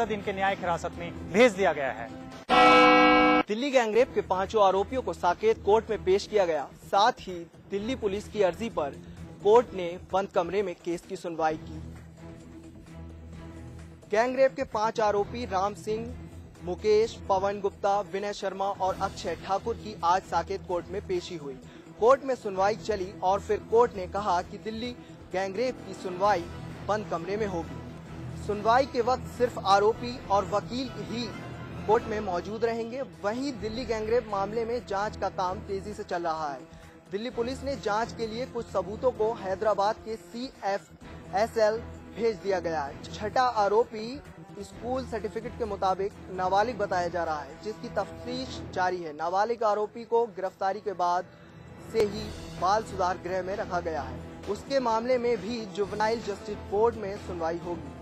14 दिन के न्यायिक हिरासत में भेज दिया गया है। दिल्ली गैंगरेप के 5 आरोपियों को साकेत कोर्ट में पेश किया गया। साथ ही दिल्ली पुलिस की अर्जी पर कोर्ट ने बंद कमरे में केस की सुनवाई की। गैंगरेप के 5 आरोपी राम सिंह, मुकेश, पवन गुप्ता, विनय शर्मा और अक्षय ठाकुर की आज साकेत कोर्ट में पेशी हुई। कोर्ट में सुनवाई चली और फिर कोर्ट ने कहा कि दिल्ली गैंगरेप की सुनवाई बंद कमरे में होगी। सुनवाई के वक्त सिर्फ आरोपी और वकील ही कोर्ट में मौजूद रहेंगे। वहीं दिल्ली गैंगरेप मामले में जांच का काम तेजी से चल रहा है। दिल्ली पुलिस ने जांच के लिए कुछ सबूतों को हैदराबाद के CFSL भेज दिया गया है। छठा आरोपी स्कूल सर्टिफिकेट के मुताबिक नाबालिग बताया जा रहा है, जिसकी तफ्तीश जारी है। नाबालिग आरोपी को गिरफ्तारी के बाद से ही बाल सुधार गृह में रखा गया है। उसके मामले में भी जुवेनाइल जस्टिस बोर्ड में सुनवाई होगी।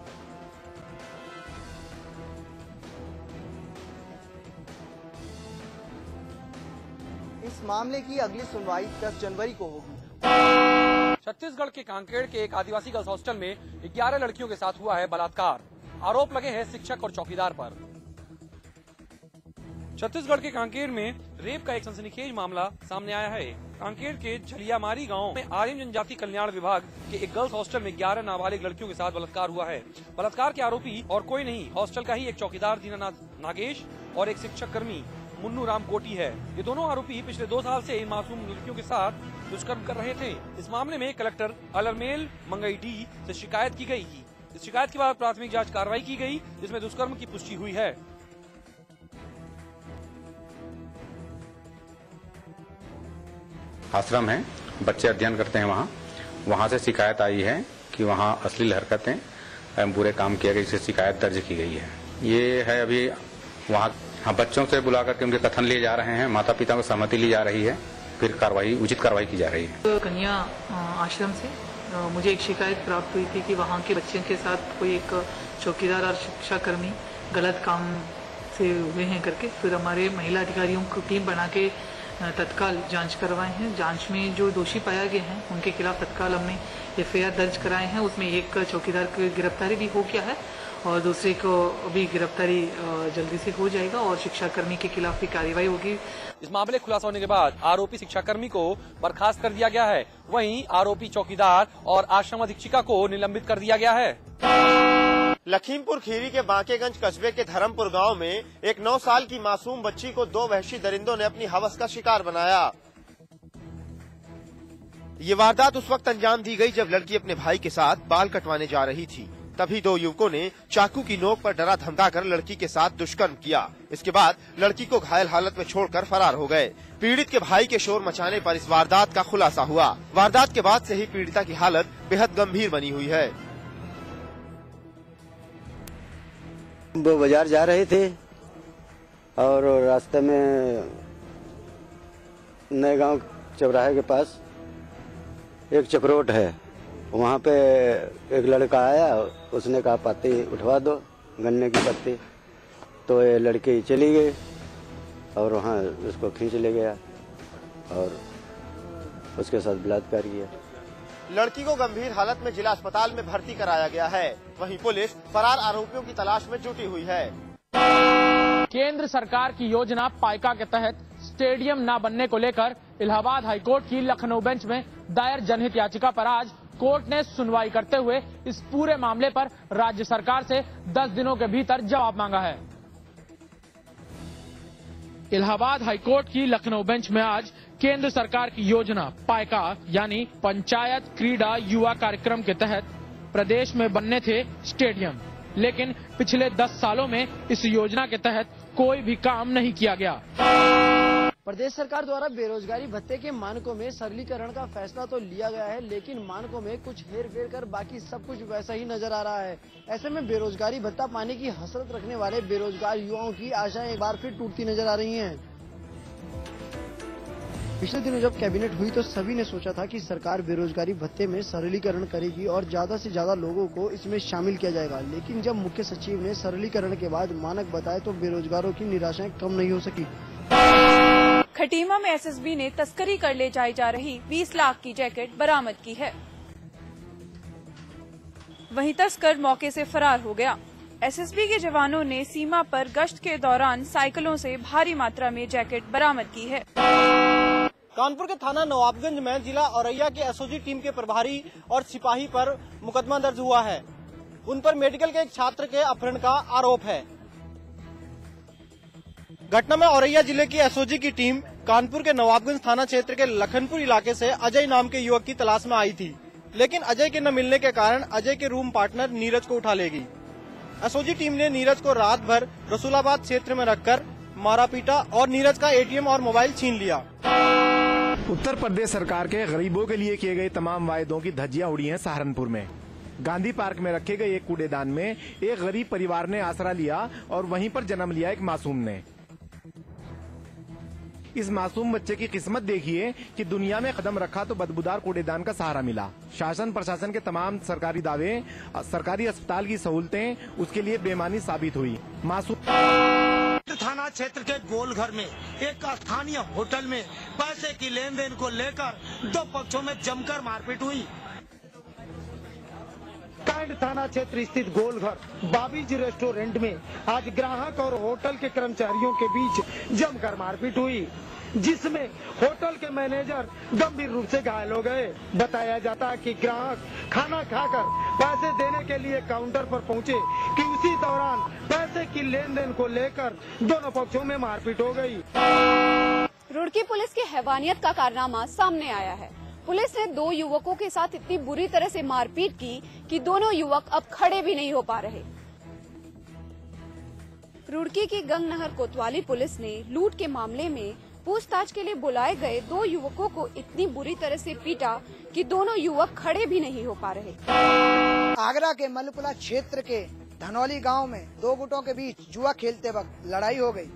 इस मामले की अगली सुनवाई 10 जनवरी को होगी। छत्तीसगढ़ के कांकेर के एक आदिवासी गर्ल्स हॉस्टल में 11 लड़कियों के साथ हुआ है बलात्कार। आरोप लगे हैं शिक्षक और चौकीदार पर। छत्तीसगढ़ के कांकेर में रेप का एक सनसनीखेज मामला सामने आया है। कांकेर के झलियामारी गांव में आर्य जनजाति कल्याण विभाग के एक गर्ल्स हॉस्टल में 11 नाबालिग लड़कियों के साथ बलात्कार हुआ है। बलात्कार के आरोपी और कोई नहीं, हॉस्टल का ही एक चौकीदार दीनानाथ नागेश और एक शिक्षक कर्मी मुन्नू राम कोटी है। ये दोनों आरोपी पिछले 2 साल से इन मासूम लड़कियों के साथ दुष्कर्म कर रहे थे। इस मामले में कलेक्टर अलरमेल मंगईडी से शिकायत की गई थी। इस शिकायत के बाद प्राथमिक जांच कार्रवाई की गई, जिसमें दुष्कर्म की पुष्टि हुई है। आश्रम है, बच्चे अध्ययन करते हैं वहाँ से शिकायत आई है कि वहाँ अश्लील हरकतें, बुरे काम किए गए, इससे शिकायत दर्ज की गई है। ये है अभी वहाँ बच्चों से बुला करके उनके कथन लिए जा रहे हैं, माता पिता को सहमति ली जा रही है, फिर उचित कार्रवाई की जा रही है। कन्या आश्रम से मुझे एक शिकायत प्राप्त हुई थी कि वहाँ के बच्चों के साथ कोई एक चौकीदार और शिक्षा कर्मी गलत काम से हुए हैं करके, फिर हमारे महिला अधिकारियों को टीम बना के तत्काल जांच करवाए हैं। जांच में जो दोषी पाया गए हैं उनके खिलाफ तत्काल हमने FIR दर्ज कराए हैं। उसमें एक चौकीदार की गिरफ्तारी भी हो गया है और दूसरे को भी गिरफ्तारी जल्दी से हो जाएगा और शिक्षाकर्मी के खिलाफ भी कार्रवाई होगी। इस मामले खुलासा होने के बाद आरोपी शिक्षाकर्मी को बर्खास्त कर दिया गया है। वहीं आरोपी चौकीदार और आश्रम अधीक्षिका को निलंबित कर दिया गया है। लखीमपुर खीरी के बांकेगंज कस्बे के धर्मपुर गांव में एक 9 साल की मासूम बच्ची को 2 वहशी दरिंदों ने अपनी हवस का शिकार बनाया। ये वारदात उस वक्त अंजाम दी गई जब लड़की अपने भाई के साथ बाल कटवाने जा रही थी। तभी 2 युवकों ने चाकू की नोक पर डरा धमकाकर लड़की के साथ दुष्कर्म किया। इसके बाद लड़की को घायल हालत में छोड़कर फरार हो गए। पीड़ित के भाई के शोर मचाने पर इस वारदात का खुलासा हुआ। वारदात के बाद से ही पीड़िता की हालत बेहद गंभीर बनी हुई है। वो बाजार जा रहे थे और रास्ते में नए गांव चौराहे के पास एक चक्रोट है, वहाँ पे एक लड़का आया, उसने कहा पत्ती उठवा दो, गन्ने की पत्ती। तो ये लड़की चली गई और वहाँ उसको खींच ले गया और उसके साथ बलात्कार किया। लड़की को गंभीर हालत में जिला अस्पताल में भर्ती कराया गया है। वहीं पुलिस फरार आरोपियों की तलाश में जुटी हुई है। केंद्र सरकार की योजना पाइका के तहत स्टेडियम न बनने को लेकर इलाहाबाद हाईकोर्ट की लखनऊ बेंच में दायर जनहित याचिका पर आज कोर्ट ने सुनवाई करते हुए इस पूरे मामले पर राज्य सरकार से 10 दिनों के भीतर जवाब मांगा है। इलाहाबाद हाईकोर्ट की लखनऊ बेंच में आज केंद्र सरकार की योजना पाइका यानी पंचायत क्रीड़ा युवा कार्यक्रम के तहत प्रदेश में बनने थे स्टेडियम, लेकिन पिछले 10 सालों में इस योजना के तहत कोई भी काम नहीं किया गया। प्रदेश सरकार द्वारा बेरोजगारी भत्ते के मानकों में सरलीकरण का फैसला तो लिया गया है, लेकिन मानकों में कुछ हेरफेर कर बाकी सब कुछ वैसा ही नजर आ रहा है। ऐसे में बेरोजगारी भत्ता पाने की हसरत रखने वाले बेरोजगार युवाओं की आशाएं एक बार फिर टूटती नजर आ रही हैं। पिछले दिनों जब कैबिनेट हुई तो सभी ने सोचा था कि सरकार बेरोजगारी भत्ते में सरलीकरण करेगी और ज्यादा से ज्यादा लोगों को इसमें शामिल किया जाएगा, लेकिन जब मुख्य सचिव ने सरलीकरण के बाद मानक बताए तो बेरोजगारों की निराशाएं कम नहीं हो सकी। खटीमा में SSB ने तस्करी कर ले जाई जा रही 20 लाख की जैकेट बरामद की है। वहीं तस्कर मौके से फरार हो गया। एसएसबी के जवानों ने सीमा पर गश्त के दौरान साइकिलों से भारी मात्रा में जैकेट बरामद की है। कानपुर के थाना नवाबगंज में जिला औरैया के एसओजी टीम के प्रभारी और सिपाही पर मुकदमा दर्ज हुआ है। उन पर मेडिकल के एक छात्र के अपहरण का आरोप है। घटना में औरैया जिले की एसओजी की टीम कानपुर के नवाबगंज थाना क्षेत्र के लखनपुर इलाके से अजय नाम के युवक की तलाश में आई थी, लेकिन अजय के न मिलने के कारण अजय के रूम पार्टनर नीरज को उठा ले गई। एसओजी टीम ने नीरज को रात भर रसूलाबाद क्षेत्र में रखकर मारा पीटा और नीरज का एटीएम और मोबाइल छीन लिया। उत्तर प्रदेश सरकार के गरीबों के लिए किए गए तमाम वायदों की धज्जियां उड़ी हैं सहारनपुर में। गांधी पार्क में रखे गए एक कूड़ेदान में एक गरीब परिवार ने आसरा लिया और वहीं पर जन्म लिया एक मासूम ने। इस मासूम बच्चे की किस्मत देखिए कि दुनिया में कदम रखा तो बदबूदार कूड़ेदान का सहारा मिला। शासन प्रशासन के तमाम सरकारी दावे, सरकारी अस्पताल की सहूलतें उसके लिए बेमानी साबित हुई। मासूम थाना क्षेत्र के गोलघर में एक स्थानीय होटल में पैसे की लेन देन को लेकर दो पक्षों में जमकर मारपीट हुई। कैंट थाना क्षेत्र स्थित गोलघर बाबीज रेस्टोरेंट में आज ग्राहक और होटल के कर्मचारियों के बीच जमकर मारपीट हुई, जिसमें होटल के मैनेजर गंभीर रूप से घायल हो गए। बताया जाता है कि ग्राहक खाना खाकर पैसे देने के लिए काउंटर पर पहुंचे कि उसी दौरान पैसे की लेन देन को लेकर दोनों पक्षों में मारपीट हो गई। रुड़की पुलिस की हैवानियत का कारनामा सामने आया है। पुलिस ने दो युवकों के साथ इतनी बुरी तरह से मारपीट की कि दोनों युवक अब खड़े भी नहीं हो पा रहे। रुड़की की गंग नहर कोतवाली पुलिस ने लूट के मामले में पूछताछ के लिए बुलाए गए दो युवकों को इतनी बुरी तरह से पीटा कि दोनों युवक खड़े भी नहीं हो पा रहे। आगरा के मलपुला क्षेत्र के धनौली गांव में दो गुटों के बीच जुआ खेलते वक्त लड़ाई हो गई।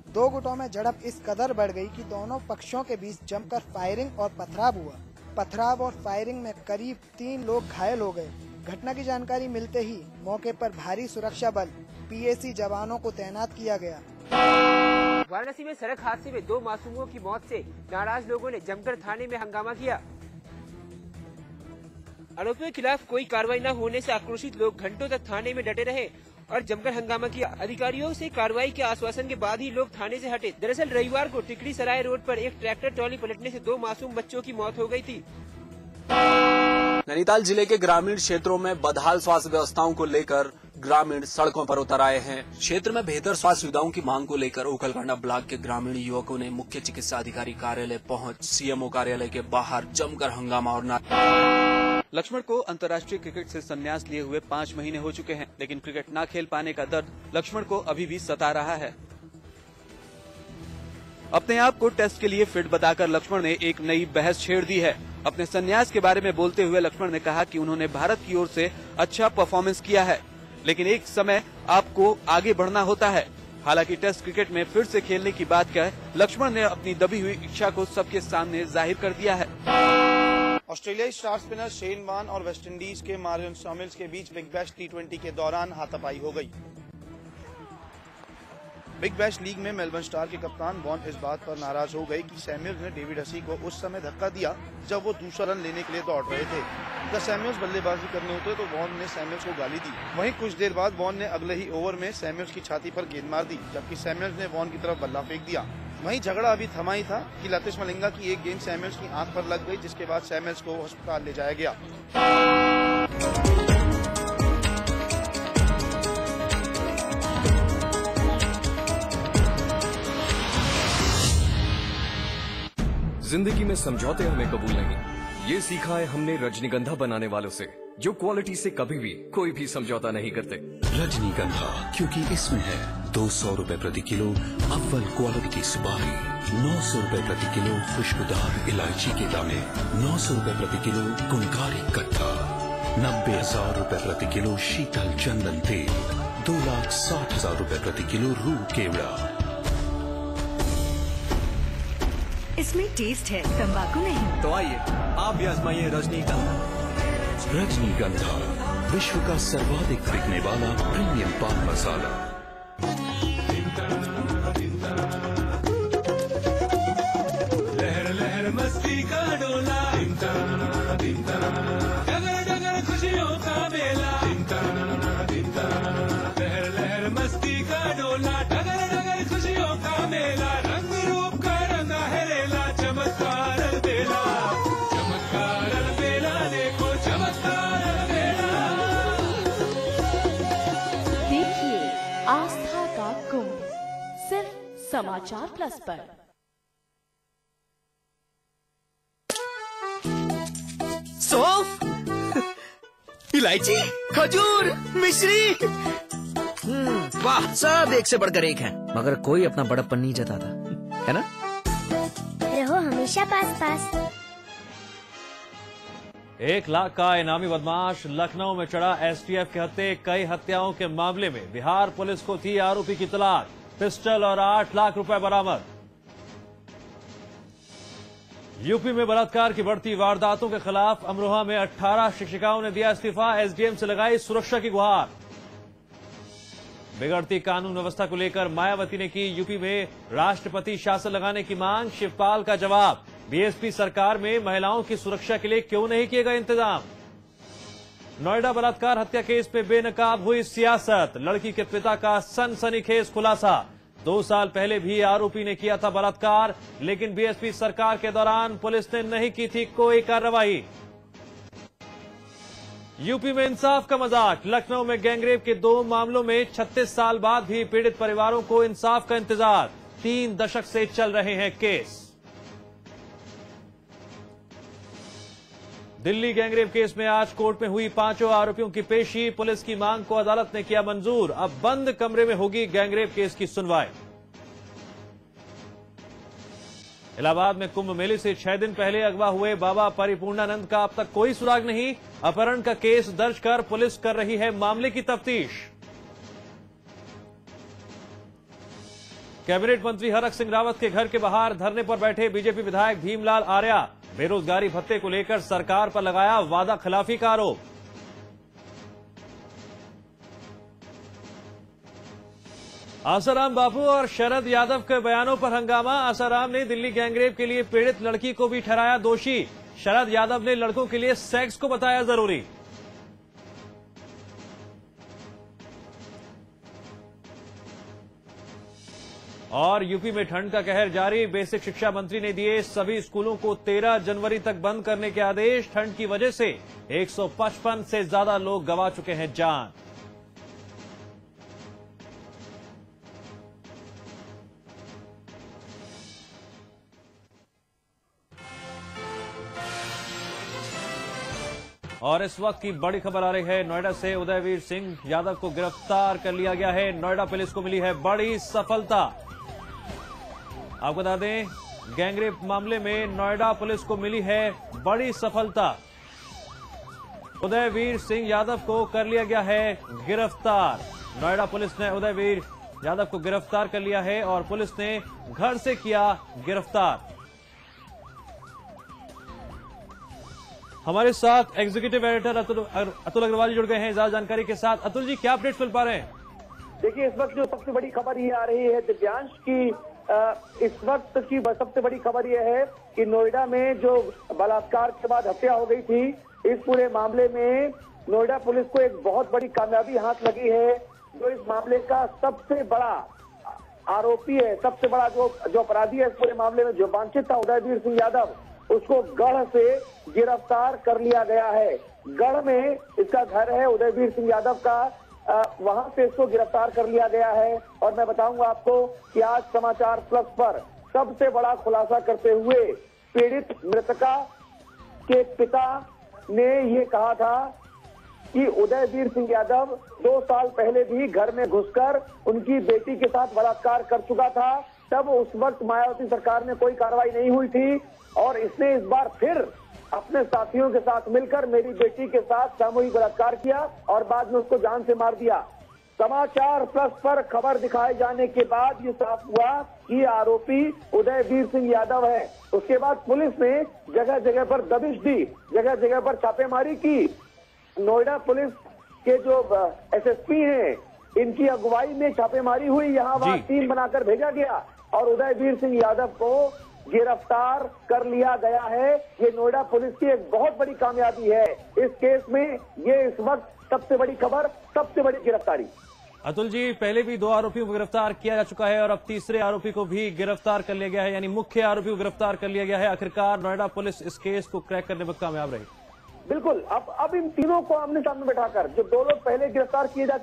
दो गुटों में झड़प इस कदर बढ़ गई कि दोनों पक्षों के बीच जमकर फायरिंग और पथराव हुआ। पथराव और फायरिंग में करीब 3 लोग घायल हो गए। घटना की जानकारी मिलते ही मौके पर भारी सुरक्षा बल पीएसी जवानों को तैनात किया गया। वाराणसी में सड़क हादसे में 2 मासूमों की मौत से नाराज लोगों ने जमकर थाने में हंगामा किया। आरोपियों के खिलाफ कोई कार्रवाई न होने से आक्रोशित लोग घंटों तक थाने में डटे रहे और जमकर हंगामा किया। अधिकारियों से कार्रवाई के आश्वासन के बाद ही लोग थाने से हटे। दरअसल रविवार को टिकरी सराय रोड पर एक ट्रैक्टर ट्रॉली पलटने से 2 मासूम बच्चों की मौत हो गई थी। नैनीताल जिले के ग्रामीण क्षेत्रों में बदहाल स्वास्थ्य व्यवस्थाओं को लेकर ग्रामीण सड़कों पर उतर आए हैं। क्षेत्र में बेहतर स्वास्थ्य सुविधाओं की मांग को लेकर ओखलकांडा ब्लॉक के ग्रामीण युवकों ने मुख्य चिकित्सा अधिकारी कार्यालय पहुंच सीएमओ कार्यालय के बाहर जमकर हंगामा और लक्ष्मण को अंतर्राष्ट्रीय क्रिकेट से संन्यास लिए हुए 5 महीने हो चुके हैं, लेकिन क्रिकेट न खेल पाने का दर्द लक्ष्मण को अभी भी सता रहा है। अपने आप को टेस्ट के लिए फिट बताकर लक्ष्मण ने एक नई बहस छेड़ दी है। अपने संन्यास के बारे में बोलते हुए लक्ष्मण ने कहा कि उन्होंने भारत की ओर से अच्छा परफॉर्मेंस किया है, लेकिन एक समय आपको आगे बढ़ना होता है। हालांकि टेस्ट क्रिकेट में फिर से खेलने की बात कह लक्ष्मण ने अपनी दबी हुई इच्छा को सबके सामने जाहिर कर दिया है। ऑस्ट्रेलियाई स्टार स्पिनर शेन वॉर्न और वेस्टइंडीज के मार्टिन सैमुअल्स के बीच बिग बैश टी20 के दौरान हाथापाई हो गई। बिग बैश लीग में मेलबर्न स्टार के कप्तान वॉर्न इस बात पर नाराज हो गए कि सैमुअल्स ने डेविड हसी को उस समय धक्का दिया जब वो दूसरा रन लेने के लिए दौड़ रहे थे। जब सैमुअल्स बल्लेबाजी करने उतरे तो वॉर्न ने सैमुअल्स को गाली दी। वहीं कुछ देर बाद वॉर्न ने अगले ही ओवर में सैमुअल्स की छाती पर गेंद मार दी, जबकि सैमुअल्स ने वॉर्न की तरफ बल्ला फेंक दिया। वहीं झगड़ा अभी थमा ही था कि लतिश मलिंगा की एक गेंद सैमुअल्स की आंख पर लग गई, जिसके बाद सैमुअल्स को अस्पताल ले जाया गया। जिंदगी में समझौते हमें कबूल नहीं, ये सीखा है हमने रजनीगंधा बनाने वालों से, जो क्वालिटी से कभी भी कोई भी समझौता नहीं करते। रजनीगंधा, क्योंकि इसमें है 200 रुपए प्रति किलो अव्वल क्वालिटी की सुपारी, 900 रुपए प्रति किलो खुशबूदार इलायची के दाने, 900 रुपए प्रति किलो गुणकारी कट्टा, 90,000 रुपए प्रति किलो शीतल चंदन तेल, 2,60,000 रुपए प्रति किलो रूह केवड़ा। इसमें टेस्ट है, तंबाकू नहीं। तो आइए आप भी आजमाइए रजनीगंधा। रजनीगंधा, विश्व का सर्वाधिक बिकने वाला प्रीमियम पान मसाला। लहर लहर मस्ती का डोला, डगर डगर खुशियों का मेला। समाचार प्लस पर। सौंफ, इलायची, खजूर, मिश्री, वाह, सब एक से बढ़कर एक है, मगर कोई अपना बड़प्पन नहीं जताता, है ना? रहो हमेशा पास पास। 1 लाख का इनामी बदमाश लखनऊ में चढ़ा एसटीएफ के हत्या कई हत्याओं के मामले में बिहार पुलिस को थी आरोपी की तलाश, पिस्टल और 8 लाख रुपए बरामद। यूपी में बलात्कार की बढ़ती वारदातों के खिलाफ अमरोहा में 18 शिक्षिकाओं ने दिया इस्तीफा, एसडीएम से लगाई सुरक्षा की गुहार। बिगड़ती कानून व्यवस्था को लेकर मायावती ने की यूपी में राष्ट्रपति शासन लगाने की मांग, शिवपाल का जवाब, बीएसपी सरकार में महिलाओं की सुरक्षा के लिए क्यों नहीं किए गए इंतजाम। नोएडा बलात्कार हत्या केस में बेनकाब हुई सियासत, लड़की के पिता का सनसनीखेज खुलासा। 2 साल पहले भी आरोपी ने किया था बलात्कार, लेकिन बीएसपी सरकार के दौरान पुलिस ने नहीं की थी कोई कार्रवाई। यूपी में इंसाफ का मजाक, लखनऊ में गैंगरेप के 2 मामलों में 36 साल बाद भी पीड़ित परिवारों को इंसाफ का इंतजार, 3 दशक से चल रहे हैं केस। दिल्ली गैंगरेप केस में आज कोर्ट में हुई 5 आरोपियों की पेशी, पुलिस की मांग को अदालत ने किया मंजूर, अब बंद कमरे में होगी गैंगरेप केस की सुनवाई। इलाहाबाद में कुंभ मेले से 6 दिन पहले अगवा हुए बाबा परिपूर्णानंद का अब तक कोई सुराग नहीं, अपहरण का केस दर्ज कर पुलिस कर रही है मामले की तफ्तीश। कैबिनेट मंत्री हरक सिंह रावत के घर के बाहर धरने पर बैठे बीजेपी विधायक भीमलाल आर्या, बेरोजगारी भत्ते को लेकर सरकार पर लगाया वादा खिलाफी का आरोप। आसाराम बापू और शरद यादव के बयानों पर हंगामा, आसाराम ने दिल्ली गैंगरेप के लिए पीड़ित लड़की को भी ठहराया दोषी, शरद यादव ने लड़कों के लिए सेक्स को बताया जरूरी। और यूपी में ठंड का कहर जारी, बेसिक शिक्षा मंत्री ने दिए सभी स्कूलों को 13 जनवरी तक बंद करने के आदेश, ठंड की वजह से 155 से ज्यादा लोग गंवा चुके हैं जान। और इस वक्त की बड़ी खबर आ रही है नोएडा से, उदयवीर सिंह यादव को गिरफ्तार कर लिया गया है, नोएडा पुलिस को मिली है बड़ी सफलता। आपको बता दें, गैंगरेप मामले में नोएडा पुलिस को मिली है बड़ी सफलता, उदयवीर सिंह यादव को कर लिया गया है गिरफ्तार। नोएडा पुलिस ने उदयवीर यादव को गिरफ्तार कर लिया है और पुलिस ने घर से किया गिरफ्तार। हमारे साथ एग्जीक्यूटिव एडिटर अतुल अग्रवाल जुड़ गए हैं ज्यादा जानकारी के साथ। अतुल जी, क्या अपडेट्स मिल पा रहे हैं? देखिए, इस वक्त जो सबसे बड़ी खबर ये आ रही है दिव्यांश की, इस वक्त की सबसे बड़ी खबर यह है कि नोएडा में जो बलात्कार के बाद हत्या हो गई थी, इस पूरे मामले में नोएडा पुलिस को एक बहुत बड़ी कामयाबी हाथ लगी है। जो इस मामले का सबसे बड़ा आरोपी है, सबसे बड़ा जो अपराधी है इस पूरे मामले में, जो वांछित था उदयवीर सिंह यादव, उसको गढ़ से गिरफ्तार कर लिया गया है। गढ़ में इसका घर है उदयवीर सिंह यादव का, वहां से इसको गिरफ्तार कर लिया गया है। और मैं बताऊंगा आपको कि आज समाचार प्लस पर सबसे बड़ा खुलासा करते हुए पीड़ित मृतका के पिता ने ये कहा था कि उदयवीर सिंह यादव 2 साल पहले भी घर में घुसकर उनकी बेटी के साथ बलात्कार कर चुका था। तब उस वक्त मायावती सरकार में कोई कार्रवाई नहीं हुई थी और इसने इस बार फिर अपने साथियों के साथ मिलकर मेरी बेटी के साथ सामूहिक बलात्कार किया और बाद में उसको जान से मार दिया। समाचार प्लस पर खबर दिखाए जाने के बाद ये साफ हुआ कि आरोपी उदयवीर सिंह यादव है। उसके बाद पुलिस ने जगह जगह पर दबिश दी, जगह जगह पर छापेमारी की। नोएडा पुलिस के जो एसएसपी हैं, इनकी अगुवाई में छापेमारी हुई, यहाँ वहाँ टीम बनाकर भेजा गया और उदयवीर सिंह यादव को गिरफ्तार कर लिया गया है। ये नोएडा पुलिस की एक बहुत बड़ी कामयाबी है इस केस में। ये इस वक्त सबसे बड़ी खबर, सबसे बड़ी गिरफ्तारी। अतुल जी, पहले भी 2 आरोपियों को गिरफ्तार किया जा चुका है और अब तीसरे आरोपी को भी गिरफ्तार कर लिया गया है, यानी मुख्य आरोपी को गिरफ्तार कर लिया गया है। आखिरकार नोएडा पुलिस इस केस को क्रैक करने में कामयाब रही। बिल्कुल, अब इन तीनों को आमने सामने बैठाकर, जो 2 लोग पहले गिरफ्तार किए जा